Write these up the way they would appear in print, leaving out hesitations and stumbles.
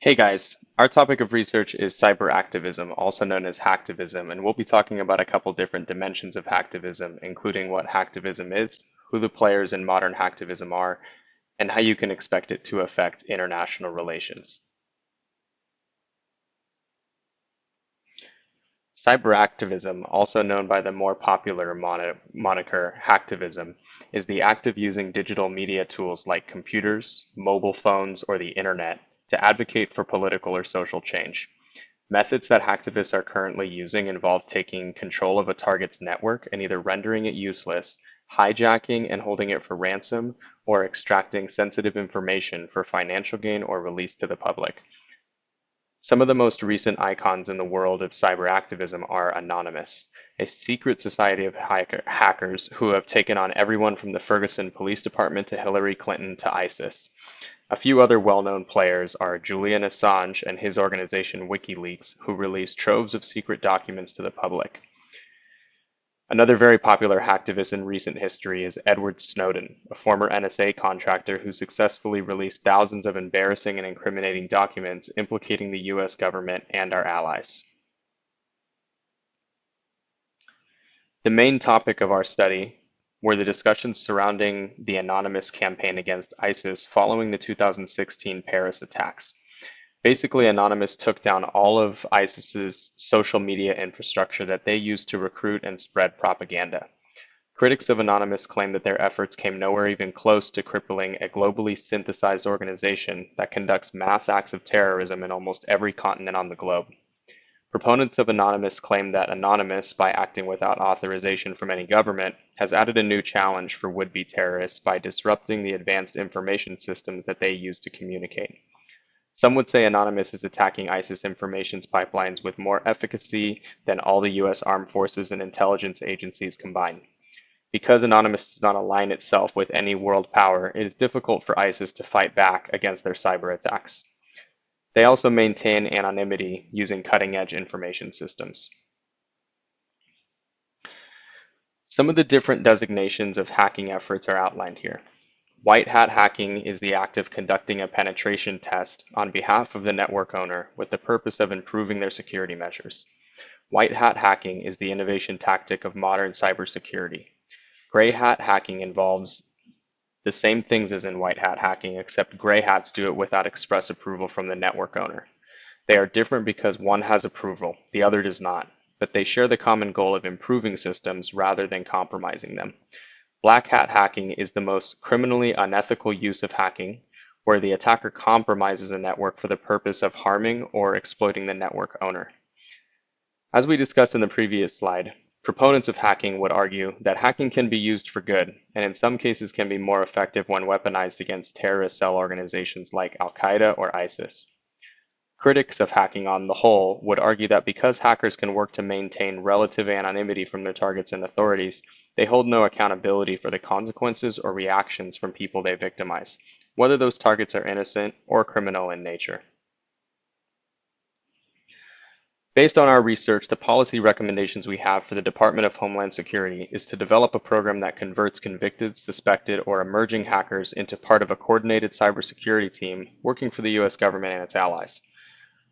Hey guys, our topic of research is cyber activism, also known as hacktivism, and we'll be talking about a couple different dimensions of hacktivism, including what hacktivism is, who the players in modern hacktivism are, and how you can expect it to affect international relations. Cyber activism, also known by the more popular moniker hacktivism, is the act of using digital media tools like computers, mobile phones, or the internet to advocate for political or social change. Methods that hacktivists are currently using involve taking control of a target's network and either rendering it useless, hijacking and holding it for ransom, or extracting sensitive information for financial gain or release to the public. Some of the most recent icons in the world of cyber activism are Anonymous, a secret society of hackers who have taken on everyone from the Ferguson Police Department to Hillary Clinton to ISIS. A few other well-known players are Julian Assange and his organization WikiLeaks, who released troves of secret documents to the public. Another very popular hacktivist in recent history is Edward Snowden, a former NSA contractor who successfully released thousands of embarrassing and incriminating documents implicating the US government and our allies. The main topic of our study were the discussions surrounding the Anonymous campaign against ISIS following the 2016 Paris attacks. Basically, Anonymous took down all of ISIS's social media infrastructure that they used to recruit and spread propaganda. Critics of Anonymous claim that their efforts came nowhere even close to crippling a globally synthesized organization that conducts mass acts of terrorism in almost every continent on the globe. Proponents of Anonymous claim that Anonymous, by acting without authorization from any government, has added a new challenge for would-be terrorists by disrupting the advanced information systems that they use to communicate. Some would say Anonymous is attacking ISIS information pipelines with more efficacy than all the US armed forces and intelligence agencies combined. Because Anonymous does not align itself with any world power, it is difficult for ISIS to fight back against their cyber attacks. They also maintain anonymity using cutting-edge information systems. Some of the different designations of hacking efforts are outlined here. White hat hacking is the act of conducting a penetration test on behalf of the network owner with the purpose of improving their security measures. White hat hacking is the innovation tactic of modern cybersecurity. Gray hat hacking involves the same things as in white hat hacking, except gray hats do it without express approval from the network owner. They are different because one has approval, the other does not, but they share the common goal of improving systems rather than compromising them. Black hat hacking is the most criminally unethical use of hacking, where the attacker compromises a network for the purpose of harming or exploiting the network owner. As we discussed in the previous slide, proponents of hacking would argue that hacking can be used for good, and in some cases can be more effective when weaponized against terrorist cell organizations like Al-Qaeda or ISIS. Critics of hacking on the whole would argue that because hackers can work to maintain relative anonymity from their targets and authorities, they hold no accountability for the consequences or reactions from people they victimize, whether those targets are innocent or criminal in nature. Based on our research, the policy recommendations we have for the Department of Homeland Security is to develop a program that converts convicted, suspected, or emerging hackers into part of a coordinated cybersecurity team working for the US government and its allies.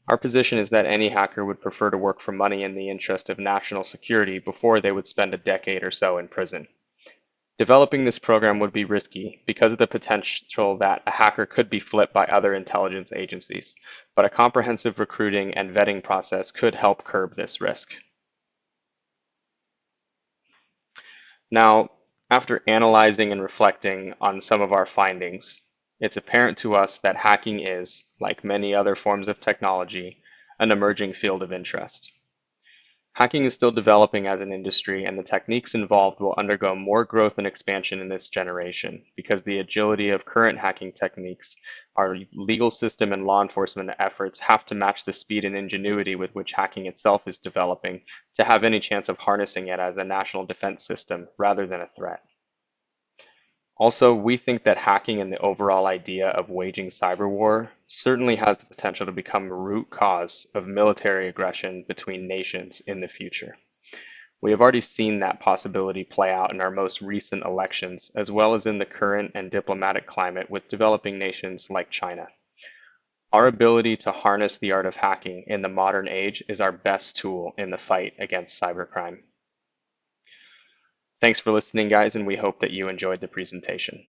Our position is that any hacker would prefer to work for money in the interest of national security before they would spend a decade or so in prison. Developing this program would be risky because of the potential that a hacker could be flipped by other intelligence agencies, but a comprehensive recruiting and vetting process could help curb this risk. Now, after analyzing and reflecting on some of our findings, it's apparent to us that hacking is, like many other forms of technology, an emerging field of interest. Hacking is still developing as an industry, and the techniques involved will undergo more growth and expansion in this generation because the agility of current hacking techniques, our legal system and law enforcement efforts have to match the speed and ingenuity with which hacking itself is developing to have any chance of harnessing it as a national defense system rather than a threat. Also, we think that hacking and the overall idea of waging cyber war certainly has the potential to become a root cause of military aggression between nations in the future. We have already seen that possibility play out in our most recent elections, as well as in the current and diplomatic climate with developing nations like China. Our ability to harness the art of hacking in the modern age is our best tool in the fight against cybercrime. Thanks for listening, guys, and we hope that you enjoyed the presentation.